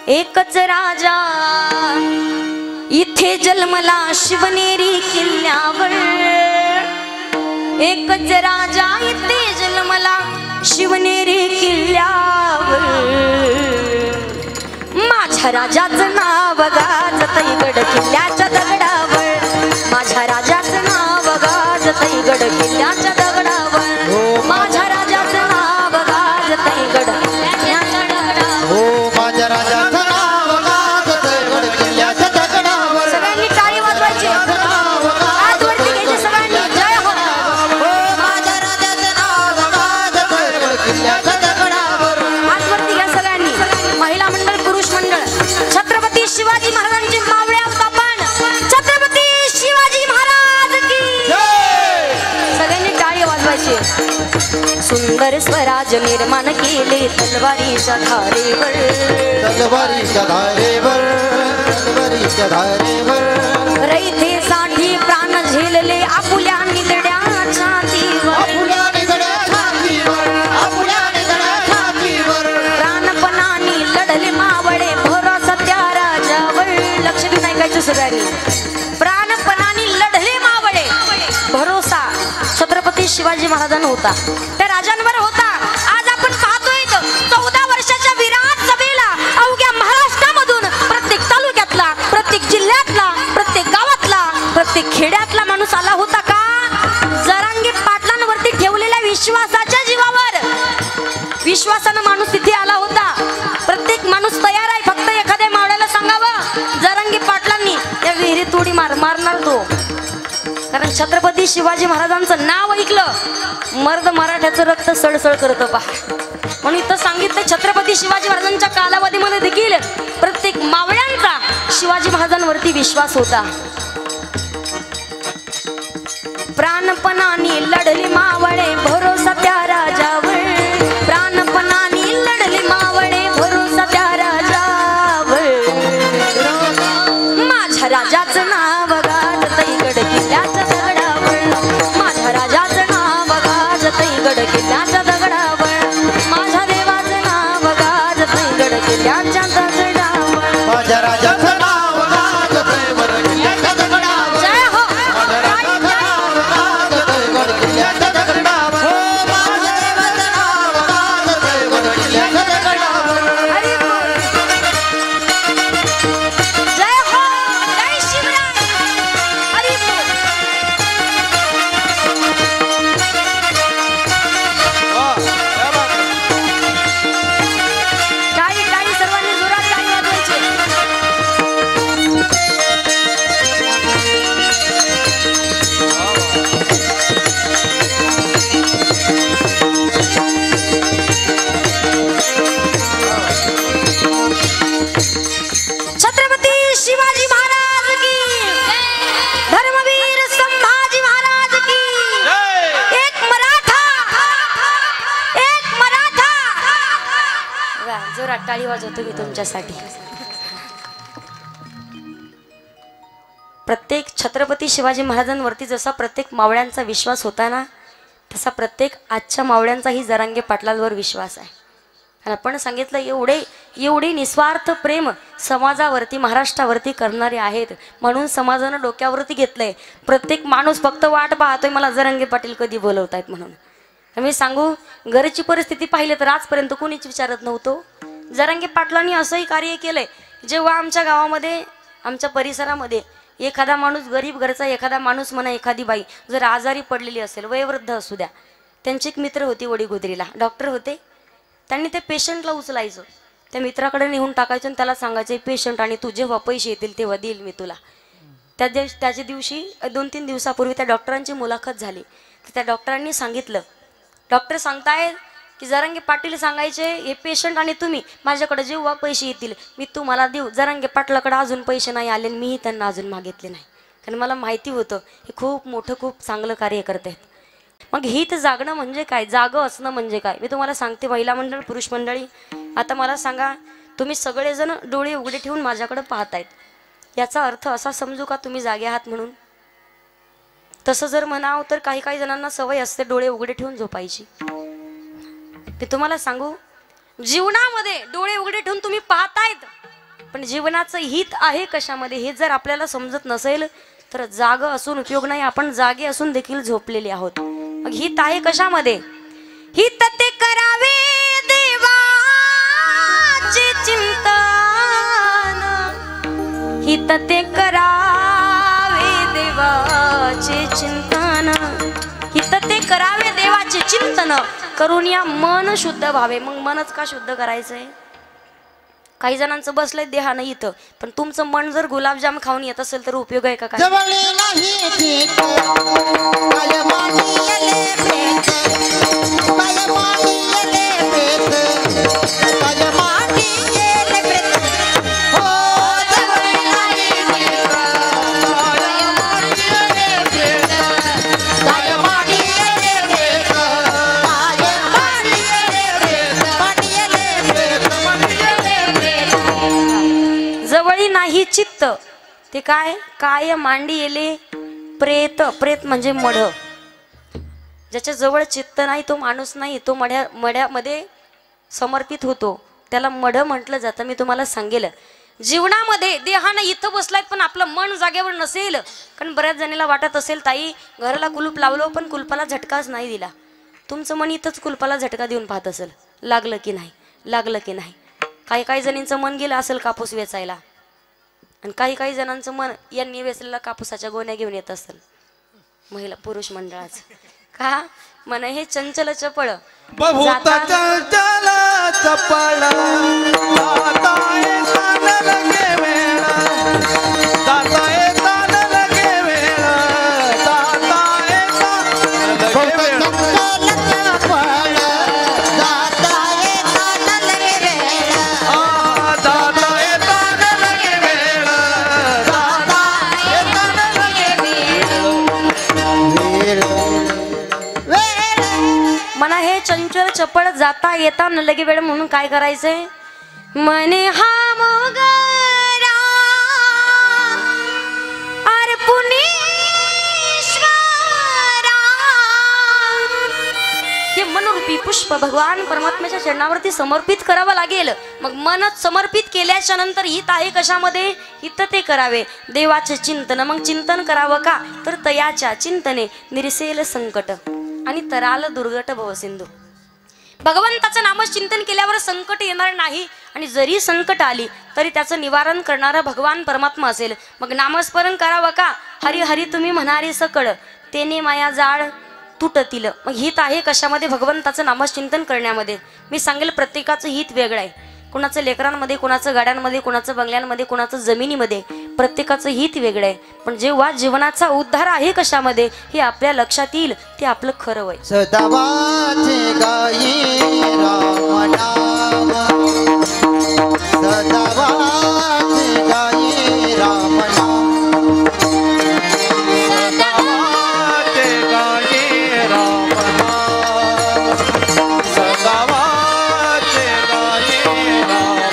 एकच राजा इथे जन्मला शिवनेरी किल्ल्यावर, एकच राजा इथे जन्मला शिवनेरी किल्ल्यावर, माझ्या राजाचं नाव गाजतंय गड किल्ल्याच्या दगडावर, माझ्या राजाचं नाव गाजतंय गड किल्ल्याच्या दगडावर, माझ्या राजाचं नाव गाजतंय गड किल्ल्याच्या दगडावर, हो माझ्या राजाचं नाव गाजतंय गड किल्ल्याच्या दगडावर. सगळ्यांनी टाळी वाजवायची, हात वरती घ्यायचे सगळ्यांनी. जय हो. हो माझ्या राजाचं नाव गाजतंय गड किल्ल्याच्या दगडावर. हात वरती घ्या सगळ्यांनी. महिला मंडळ, पुरुष मंडळ. छत्रपती शिवाजी महाराजांची मावळे आहोत आपण. छत्रपती शिवाजी महाराज की जय. सगळ्यांनी टाळी वाजवायची. सुंदर स्वराज निर्माण केले तलवारीच्या धारेवर, तलवारीच्या धारेवर, तलवारीच्या धारेवर. रयतेसाठी प्राण झेलले आपुल्या निधड्या छातीवर, आपुल्या निधड्या छातीवर, आपुल्या निधड्या छातीवर. प्राणपणाने लढले मावळे भरोसा त्या राजावर. लक्ष देऊन ऐकायचं सगळ्यांनी. प्राणपणाने लढले मावळे, भरोसा छत्रपती शिवाजी महाराजांना होता, त्या राजांवर होता. आज आपण पाहतोय 14 वर्षाच्या विराट सभेला अवघ्या महाराष्ट्रामधून प्रत्येक तालुक्यातला, प्रत्येक जिल्ह्यातला, प्रत्येक गावातला, प्रत्येक खेड्यातला माणूस आला होता का? जरांगे पाटलांवरती ठेवलेल्या विश्वासाच्या जीवावर, विश्वासानं माणूस तिथे आला होता. प्रत्येक माणूस तयार आहे, फक्त एखाद्या मावळ्याला सांगावं जरांगे पाटलांनी या विहिरीत उडी मारणार तो. कारण छत्रपती शिवाजी महाराजांचं नाव ऐकलं मर्द मराठ्याचं रक्त सळसळ करतं पहा. म्हणून इथं सांगितलं छत्रपती शिवाजी महाराजांच्या कालावधीमध्ये देखील प्रत्येक मावळ्यांचा शिवाजी महाराजांवरती विश्वास होता. प्राणपणाने लढले मावळे भरोसा त्या राजावर, प्राणपणाने लढले मावळे भरोसा त्या राजावर, माझ्या राजाचं नाव गाजतंय गड किल्ल्याच्या दगडावर, माझ्या राजाचं नाव गाजतंय गड किल्ल्याच्या दगडावर, माझ्या देवाचं नाव गाजतंय गड किल्ल्याच्या दगडावर, माझ्या राजाचं नाव गाजतंय गड किल्ल्याच्या दगडावर. जय हो. माझ्या राजाचं नाव गाजतंय गड किल्ल्याच्या दगडावर. हो माझ्या देवाचं नाव गाजतंय गड किल्ल्याच्या दगडावर. हरी बोल. जय हो. जय शिवराय. हरी बोल. टाळी टाळी सर्वांनी जोरात टाळी वाजवायची. छत्रपती शिवाजी महाराज की, धर्मवीर संभाजी महाराज की, एक मराठा, एक मराठा. वा, जोरात टाळी वाजवतो मी तुमच्यासाठी. प्रत्येक छत्रपती शिवाजी महाराजांवरती जसा प्रत्येक मावळ्यांचा विश्वास होता ना, तसा प्रत्येक आजच्या मावळ्यांचाही जरांगे पाटलांवर विश्वास आहे. आणि आपण सांगितलं एवढे निस्वार्थ प्रेम समाजावरती, महाराष्ट्रावरती करणारे आहेत. म्हणून समाजानं डोक्यावरती घेतलंय. प्रत्येक माणूस फक्त वाट पाहतोय मला जरांगे पाटील कधी बोलवतायत म्हणून. मी सांगू, घरची परिस्थिती पाहिली तर आजपर्यंत कोणीच विचारत नव्हतो. जरांगे पाटलांनी असंही कार्य केलंय, जेव्हा आमच्या गावामध्ये, आमच्या परिसरामध्ये एखादा माणूस, गरीब घरचा एखादा माणूस म्हणा, एखादी बाई जर आजारी पडलेली असेल, वयोवृद्ध असू द्या, त्यांची एक मित्र होती वडीगोद्रीला, डॉक्टर होते. त्यांनी ते पेशंटला उचलायचं, त्या मित्राकडे नेऊन टाकायचं आणि त्याला सांगायचं पेशंट, आणि तू जेव्हा पैसे येतील तेव्हा देईल मी तुला. त्याच्या दिवशी 2-3 दिवसापूर्वी त्या डॉक्टरांची मुलाखत झाली. तर त्या डॉक्टरांनी सांगितलं, डॉक्टर सांगताय की जरांगे पाटील सांगायचे हे पेशंट आणि तुम्ही माझ्याकडे जेव्हा पैसे येतील मी तुम्हाला देऊ. जरांगे पाटलाकडे अजून पैसे नाही आले, मीही त्यांना अजून मागितले नाही, कारण मला माहिती होतं हे खूप मोठं, खूप चांगलं कार्य करत आहेत. मग हित जागणं म्हणजे काय, जागं असणं म्हणजे काय, मी तुम्हाला सांगते. महिला मंडळ, पुरुष मंडळी, आता मला सांगा, तुम्ही सगळेजण डोळे उघडे ठेवून माझ्याकडे पाहतायत, याचा अर्थ असा समजू का तुम्ही जागे आहात म्हणून? तसं जर म्हणाव तर काही काही जणांना सवय असते डोळे उघडे ठेवून झोपायची. ते तुम्हाला सांगू, जीवनामध्ये डोळे उघडे ठेवून तुम्ही पाहतायत पण जीवनाचं हित आहे कशामध्ये हे जर आपल्याला समजत नसेल तर जाग असून उपयोग नाही. आपण जागे असून देखील झोपलेले आहोत. मग हित आहे कशामध्ये? हित ते करावे देवाचे चिंतन, हित ते करावे देवाचे चिंतन, हित ते करावे देवाचे चिंतन करून या मन शुद्ध व्हावे. मग मनच का शुद्ध करायचंय? काही जणांचं बसलंय देहानं इथं, पण तुमचं मन जर गुलाबजाम खाऊन येत असेल तर उपयोग आहे का? काय नाही चित्त ते काय? काय मांडी येले प्रेत. प्रेत म्हणजे मढ. ज्याच्या जवळ चित्त नाही तो माणूस नाही, तो मढ्यामध्ये समर्पित होतो, त्याला मढ म्हटलं जातं. मी तुम्हाला सांगेल जीवनामध्ये देहानं इथं बसलाय पण आपलं मन जागेवर नसेल. कारण बऱ्याच जणीला वाटत असेल ताई घराला कुलूप लावलो पण कुलपाला झटकाच नाही दिला. तुमचं मन इथंच कुलपाला झटका देऊन पाहत असेल, लागलं की नाही, लागलं की नाही. काही काही जणींचं मन गेलं असेल कापूस वेचायला, आणि काही काही जणांचं मन यांनी वेचलेला कापूसाच्या गोण्या घेऊन येत असेल. महिला पुरुष मंडळाचं का मन हे चंचल चपळ चंचल चपळ जाता येता न लगे वेळ. म्हणून काय करायचंय? मने हा मोगरा अरे पुनीश्वरा, हे मनरूपी पुष्प भगवान परमात्म्याच्या चरणावरती समर्पित करावं लागेल. मग मन समर्पित केल्याच्या नंतर हित आहे कशामध्ये? हित ते करावे देवाचे चिंतन. मग चिंतन करावं का? तर तयाच्या चिंतने निरसेल संकट आणि तराल दुर्गट भवसिंधू. भगवंताचं नामचिंतन केल्यावर संकट येणार नाही, आणि जरी संकट आली तरी त्याचं निवारण करणारा भगवान परमात्मा असेल. मग नामस्मरण करावं का? हरी हरी तुम्ही म्हणारे सकळ तेने माया जाळ तुटतील. मग हित आहे कशामध्ये? भगवंताचं नामचिंतन करण्यामध्ये. मी सांगेल प्रत्येकाचं हित वेगळं आहे. कुणाचं लेकरांमध्ये, कुणाचं गाड्यांमध्ये, कुणाचं बंगल्यांमध्ये, कुणाचं जमिनीमध्ये, प्रत्येकाचं हित वेगळं आहे. पण जेव्हा जीवनाचा उद्धार आहे कशामध्ये हे आपल्या लक्षात येईल ते आपलं खरं वय. सदावाचे गाई राम नाम, सदावाचे गाई राम नाम, सदावाचे गाई राम नाम, सदावाचे गाई राम नाम.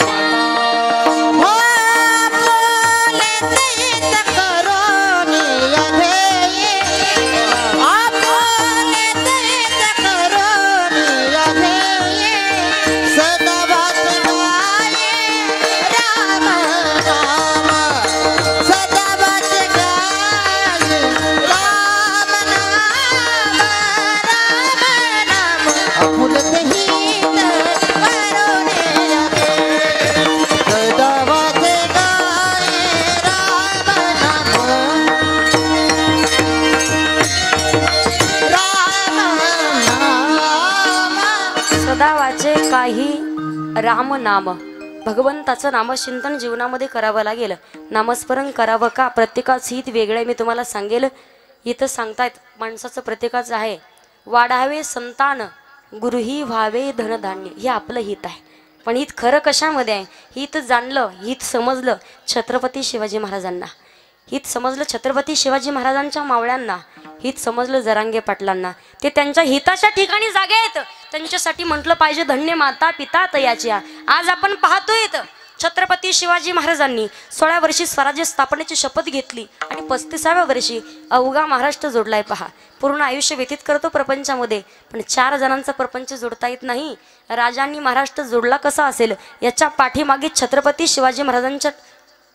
राम नाम, भगवंताचं नामचिंतन जीवनामध्ये करावं लागेल. नामस्मरण करावं का? प्रत्येकाचं हित वेगळं आहे. मी तुम्हाला सांगेल इथं सांगतायत माणसाचं प्रत्येकाचं आहे. वाढावे संतान गुरुही व्हावे धनधान्य, हे आपलं हित आहे. पण हित खरं कशामध्ये आहे? हित जाणलं, हित समजलं छत्रपती शिवाजी महाराजांना, हित समजलं छत्रपती शिवाजी महाराजांच्या मावळ्यांना, हित समजलं जरांगे पाटलांना. ते त्यांच्या हिताच्या ठिकाणी जागे आहेत. त्यांच्यासाठी म्हटलं पाहिजे धन्य माता पिता तयाच्या. आज आपण पाहतोय छत्रपती शिवाजी महाराजांनी 16 वर्षी स्वराज्य स्थापनेची शपथ घेतली आणि 35व्या वर्षी अवघा महाराष्ट्र जोडलाय पहा. पूर्ण आयुष्य व्यतीत करतो प्रपंचामध्ये, पण 4 जणांचा प्रपंच जोडता येत नाही. राजांनी महाराष्ट्र जोडला कसा असेल याच्या पाठीमागे छत्रपती शिवाजी महाराजांचा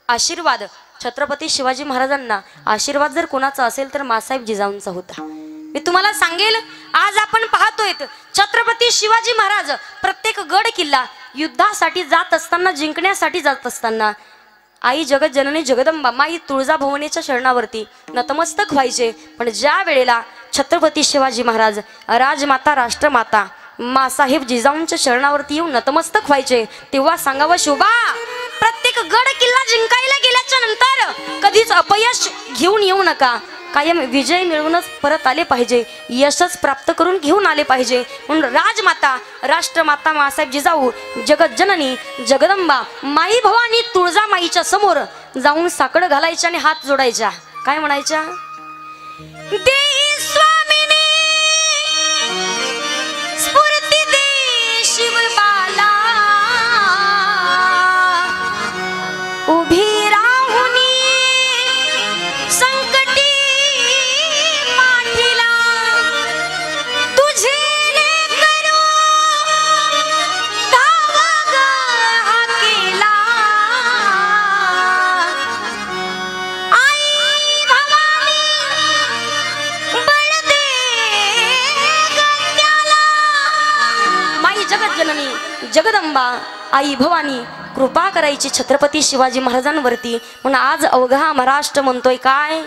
आशीर्वाद. छत्रपती शिवाजी महाराजांना आशीर्वाद जर कोणाचा असेल तर मासाहेब जिजाऊंचा होता. मी तुम्हाला सांगेल, आज आपण पाहतोय छत्रपती शिवाजी महाराज प्रत्येक गड किल्ला युद्धासाठी जात असताना, जिंकण्यासाठी जात असताना आई जगत जननी जगदंबा माई तुळजाभवानीच्या शरणावरती नतमस्तक व्हायचे. पण ज्या वेळेला छत्रपती शिवाजी महाराज राजमाता राष्ट्रमाता मासाहेब जिजाऊंच्या शरणावरती येऊन नतमस्तक व्हायचे, तेव्हा सांगावं शोभा, प्रत्येक गड किल्ला जिंकायला गेल्याच्या नंतर कधीच अपयश घेऊन येऊ नका. कायम विजय मिळवूनच परत आले पाहिजे, यशच प्राप्त करून घेऊन आले पाहिजे. म्हणून राजमाता राष्ट्रमाता मासाहेब जिजाऊ जगत जननी जगदंबा माई भवानी तुळजामाईच्या समोर जाऊन साकड घालायच्या आणि हात जोडायच्या. काय म्हणायच्या? देई स्वामिनी स्फूर्ती दे शिवबाला, उभी राहुनी संकटी माठीला, तुझे लेकरू धावा ग हाकेला, आई भवानी बळ दे गत्याला. माई जगत जननी जगदंबा आई भवानी कृपा करायची छत्रपती शिवाजी महाराजांवरती. म्हणून आज अवघा महाराष्ट्र म्हणतोय काय?